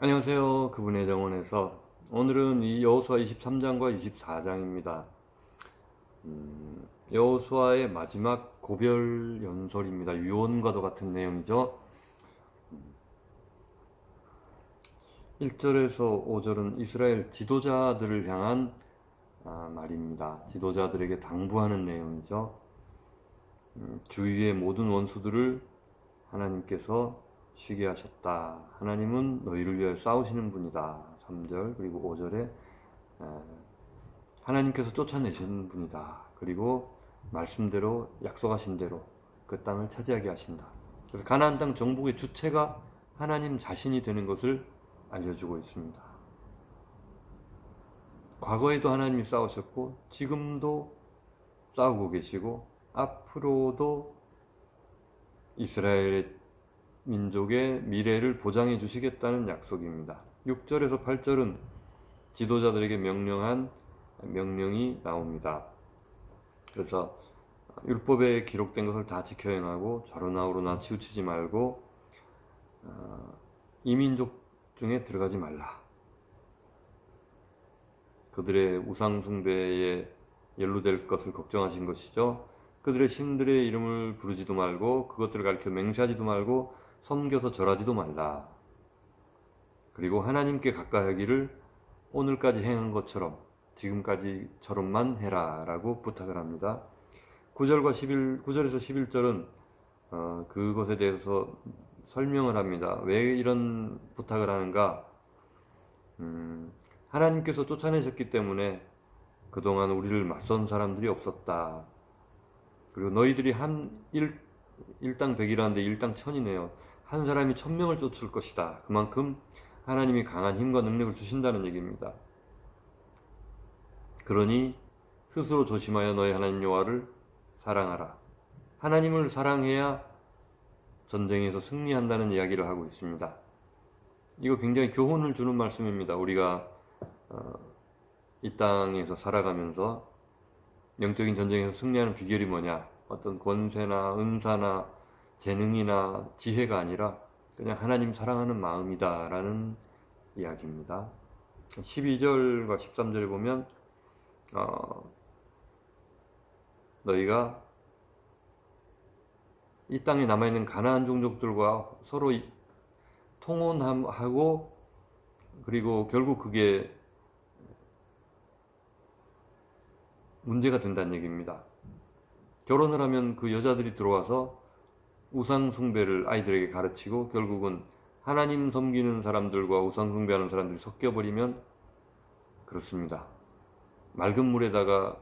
안녕하세요. 그분의 정원에서 오늘은 이 여호수아 23장과 24장입니다. 여호수아의 마지막 고별 연설입니다. 유언과도 같은 내용이죠. 1절에서 5절은 이스라엘 지도자들을 향한 말입니다. 지도자들에게 당부하는 내용이죠. 주위의 모든 원수들을 하나님께서 쉬게 하셨다. 하나님은 너희를 위하여 싸우시는 분이다. 3절 그리고 5절에 하나님께서 쫓아내시는 분이다. 그리고 말씀대로 약속하신 대로 그 땅을 차지하게 하신다. 그래서 가나안 땅 정복의 주체가 하나님 자신이 되는 것을 알려주고 있습니다. 과거에도 하나님이 싸우셨고 지금도 싸우고 계시고 앞으로도 이스라엘의 민족의 미래를 보장해 주시겠다는 약속입니다. 6절에서 8절은 지도자들에게 명령이 나옵니다. 그래서 율법에 기록된 것을 다 지켜 행하고 좌로나 우로나 치우치지 말고 이민족 중에 들어가지 말라. 그들의 우상 숭배에 연루될 것을 걱정하신 것이죠. 그들의 신들의 이름을 부르지도 말고 그것들을 가리켜 맹세하지도 말고 섬겨서 절하지도 말라. 그리고 하나님께 가까이 하기를 오늘까지 행한 것처럼 지금까지처럼만 해라 라고 부탁을 합니다. 9절에서 11절은 그것에 대해서 설명을 합니다. 왜 이런 부탁을 하는가? 하나님께서 쫓아내셨기 때문에 그동안 우리를 맞선 사람들이 없었다. 그리고 너희들이 일당 백이라는데 일당 천이네요. 한 사람이 1000명을 쫓을 것이다. 그만큼 하나님이 강한 힘과 능력을 주신다는 얘기입니다. 그러니 스스로 조심하여 너희 하나님 여호와를 사랑하라. 하나님을 사랑해야 전쟁에서 승리한다는 이야기를 하고 있습니다. 이거 굉장히 교훈을 주는 말씀입니다. 우리가 이 땅에서 살아가면서 영적인 전쟁에서 승리하는 비결이 뭐냐? 어떤 권세나 은사나 재능이나 지혜가 아니라 그냥 하나님 사랑하는 마음이다 라는 이야기입니다. 12절과 13절에 보면 너희가 이 땅에 남아있는 가나안 종족들과 서로 통혼하고 그리고 결국 그게 문제가 된다는 얘기입니다. 결혼을 하면 그 여자들이 들어와서 우상 숭배를 아이들에게 가르치고 결국은 하나님 섬기는 사람들과 우상 숭배하는 사람들이 섞여버리면 그렇습니다. 맑은 물에다가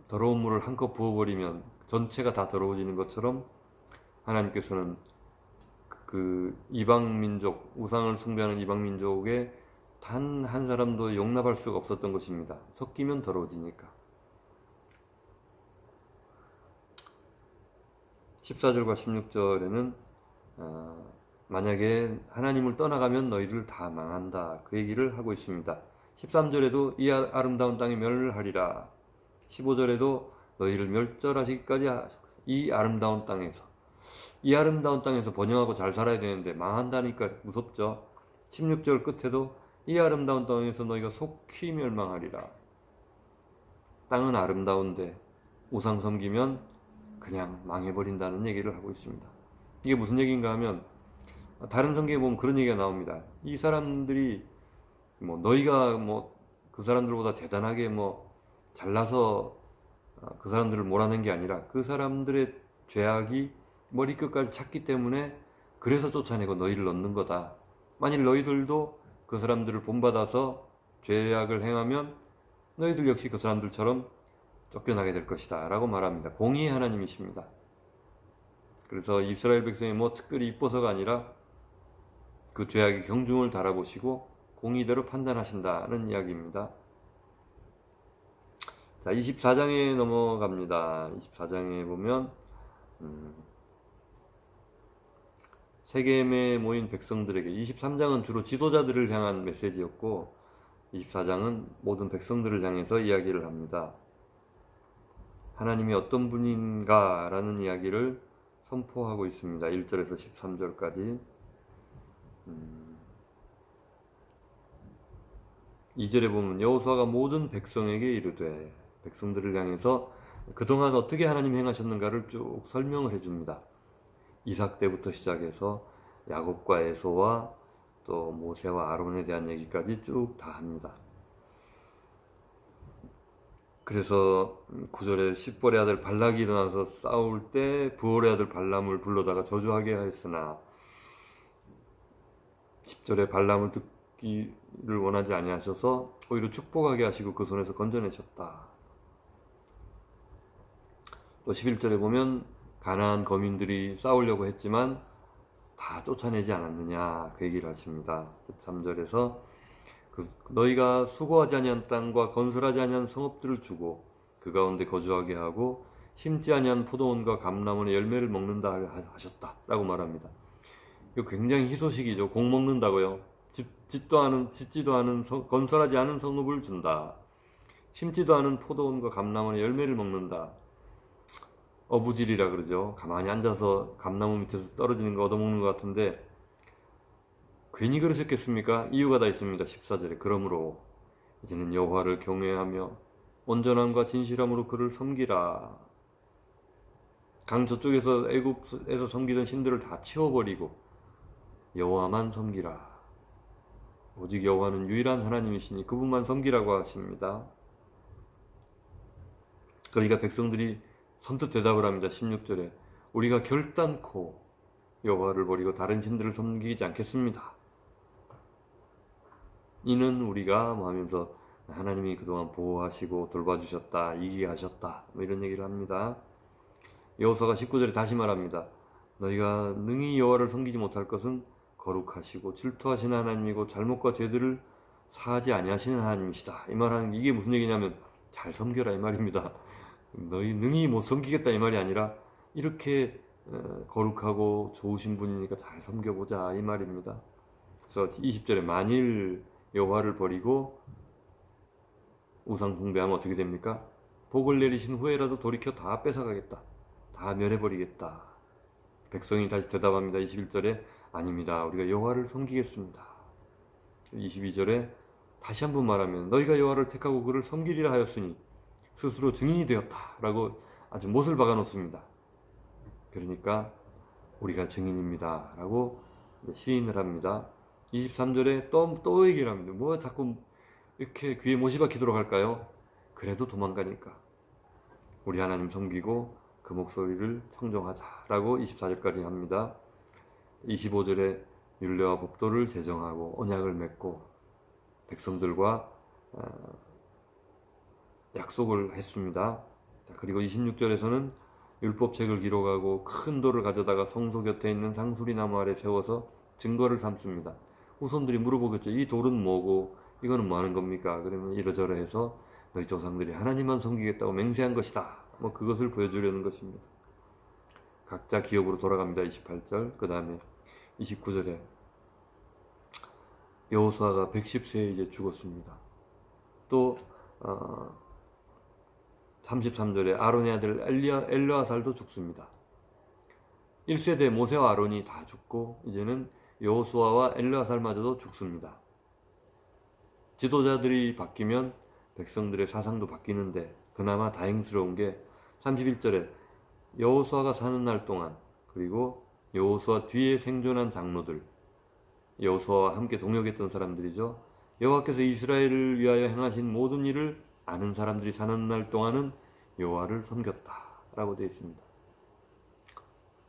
더러운 물을 한껏 부어버리면 전체가 다 더러워지는 것처럼 하나님께서는 그 이방민족, 우상을 숭배하는 이방민족에 단 한 사람도 용납할 수가 없었던 것입니다. 섞이면 더러워지니까. 14절과 16절에는 만약에 하나님을 떠나가면 너희들 다 망한다. 그 얘기를 하고 있습니다. 13절에도 이 아름다운 땅이 멸하리라. 15절에도 너희를 멸절하시기까지 이 아름다운 땅에서 번영하고 잘 살아야 되는데 망한다니까 무섭죠. 16절 끝에도 이 아름다운 땅에서 너희가 속히 멸망하리라. 땅은 아름다운데 우상 섬기면 그냥 망해버린다는 얘기를 하고 있습니다. 이게 무슨 얘기인가 하면 다른 성경에 보면 그런 얘기가 나옵니다. 이 사람들이 너희가 그 사람들보다 대단하게 잘나서 그 사람들을 몰아낸 게 아니라 그 사람들의 죄악이 머리끝까지 찼기 때문에 그래서 쫓아내고 너희를 넣는 거다. 만일 너희들도 그 사람들을 본받아서 죄악을 행하면 너희들 역시 그 사람들처럼 쫓겨나게 될 것이다 라고 말합니다. 공의의 하나님이십니다. 그래서 이스라엘 백성이 특별히 이뻐서가 아니라 그 죄악의 경중을 달아보시고 공의대로 판단하신다는 이야기입니다. 자, 24장에 넘어갑니다. 24장에 보면 세겜에 모인 백성들에게, 23장은 주로 지도자들을 향한 메시지였고 24장은 모든 백성들을 향해서 이야기를 합니다. 하나님이 어떤 분인가 라는 이야기를 선포하고 있습니다. 1절에서 13절까지. 2절에 보면 여호수아가 모든 백성에게 이르되, 백성들을 향해서 그동안 어떻게 하나님 행하셨는가를 쭉 설명을 해줍니다. 이삭 때부터 시작해서 야곱과 에서와 또 모세와 아론에 대한 얘기까지 쭉 다 합니다. 그래서 9절에 십볼의 아들 발락이 일어나서 싸울 때 부올의 아들 발람을 불러다가 저주하게 하였으나 10절에 발람을 듣기를 원하지 아니하셔서 오히려 축복하게 하시고 그 손에서 건져내셨다. 또 11절에 보면 가나안 거민들이 싸우려고 했지만 다 쫓아내지 않았느냐 그 얘기를 하십니다. 13절에서 너희가 수고하지 아니한 땅과 건설하지 아니한 성읍들을 주고 그 가운데 거주하게 하고 심지 아니한 포도원과 감람원의 열매를 먹는다 하셨다 라고 말합니다. 이거 굉장히 희소식이죠. 공 먹는다고요. 짓지도 않은 건설하지 않은 성읍을 준다. 심지도 않은 포도원과 감람원의 열매를 먹는다. 어부질이라 그러죠. 가만히 앉아서 감나무 밑에서 떨어지는 거 얻어먹는 것 같은데 괜히 그러셨겠습니까? 이유가 다 있습니다. 14절에 그러므로 이제는 여호와를 경외하며 온전함과 진실함으로 그를 섬기라. 강 저쪽에서 애굽에서 섬기던 신들을 다 치워버리고 여호와만 섬기라. 오직 여호와는 유일한 하나님이시니 그분만 섬기라고 하십니다. 그러니까 백성들이 선뜻 대답을 합니다. 16절에 우리가 결단코 여호와를 버리고 다른 신들을 섬기지 않겠습니다. 이는 우리가 뭐 하면서 하나님이 그동안 보호하시고 돌봐주셨다, 이기게 하셨다 뭐 이런 얘기를 합니다. 여호수아가 19절에 다시 말합니다. 너희가 능히 여호와를 섬기지 못할 것은 거룩하시고 질투하시는 하나님이고 잘못과 죄들을 사하지 아니하시는 하나님이시다. 이 말하는 이게 무슨 얘기냐면 잘 섬겨라 이 말입니다. 너희 능히 못 섬기겠다 이 말이 아니라 이렇게 거룩하고 좋으신 분이니까 잘 섬겨보자 이 말입니다. 그래서 20절에 만일 여호와를 버리고 우상 숭배하면 어떻게 됩니까? 복을 내리신 후에라도 돌이켜 다 뺏어가겠다. 다 멸해버리겠다. 백성이 다시 대답합니다. 21절에 아닙니다. 우리가 여호와를 섬기겠습니다. 22절에 다시 한번 말하면 너희가 여호와를 택하고 그를 섬기리라 하였으니 스스로 증인이 되었다 라고 아주 못을 박아 놓습니다. 그러니까 우리가 증인입니다 라고 시인을 합니다. 23절에 또 얘기를 합니다. 뭐 자꾸 이렇게 귀에 못이 박히도록 할까요? 그래도 도망가니까 우리 하나님 섬기고 그 목소리를 청정하자 라고 24절까지 합니다. 25절에 율례와 법도를 제정하고 언약을 맺고 백성들과 약속을 했습니다. 그리고 26절에서는 율법책을 기록하고 큰 돌을 가져다가 성소 곁에 있는 상수리 나무 아래 세워서 증거를 삼습니다. 후손들이 물어보겠죠. 이 돌은 뭐고 이거는 뭐 하는 겁니까? 그러면 이러저러해서 너희 조상들이 하나님만 섬기겠다고 맹세한 것이다. 뭐 그것을 보여주려는 것입니다. 각자 기업으로 돌아갑니다. 28절. 그 다음에 29절에 여호수아가 110세에 이제 죽었습니다. 또 33절에 아론의 아들 엘르아살도 죽습니다. 1세대 모세와 아론이 다 죽고 이제는 여호수아와 엘르아살마저도 죽습니다. 지도자들이 바뀌면 백성들의 사상도 바뀌는데 그나마 다행스러운 게 31절에 여호수아가 사는 날 동안 그리고 여호수아 뒤에 생존한 장로들 여호수아와 함께 동역했던 사람들이죠. 여호와께서 이스라엘을 위하여 행하신 모든 일을 아는 사람들이 사는 날 동안은 여호와를 섬겼다 라고 되어 있습니다.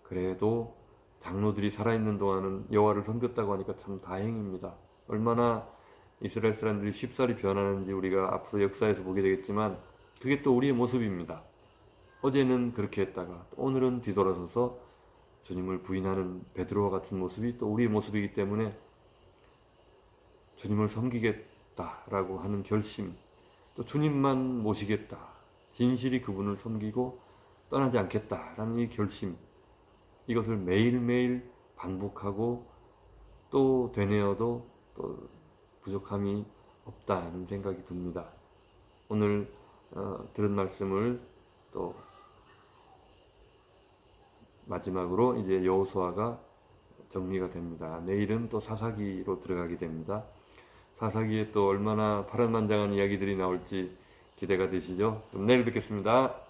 그래도 장로들이 살아있는 동안은 여호와를 섬겼다고 하니까 참 다행입니다. 얼마나 이스라엘 사람들이 쉽사리 변하는지 우리가 앞으로 역사에서 보게 되겠지만 그게 또 우리의 모습입니다. 어제는 그렇게 했다가 오늘은 뒤돌아서서 주님을 부인하는 베드로와 같은 모습이 또 우리의 모습이기 때문에 주님을 섬기겠다라고 하는 결심, 또 주님만 모시겠다, 진실이 그분을 섬기고 떠나지 않겠다라는 이 결심, 이것을 매일매일 반복하고 또 되뇌어도 또 부족함이 없다는 생각이 듭니다. 오늘 들은 말씀을 또 마지막으로 이제 여호수아가 정리가 됩니다. 내일은 또 사사기로 들어가게 됩니다. 사사기에 또 얼마나 파란만장한 이야기들이 나올지 기대가 되시죠? 그럼 내일 뵙겠습니다.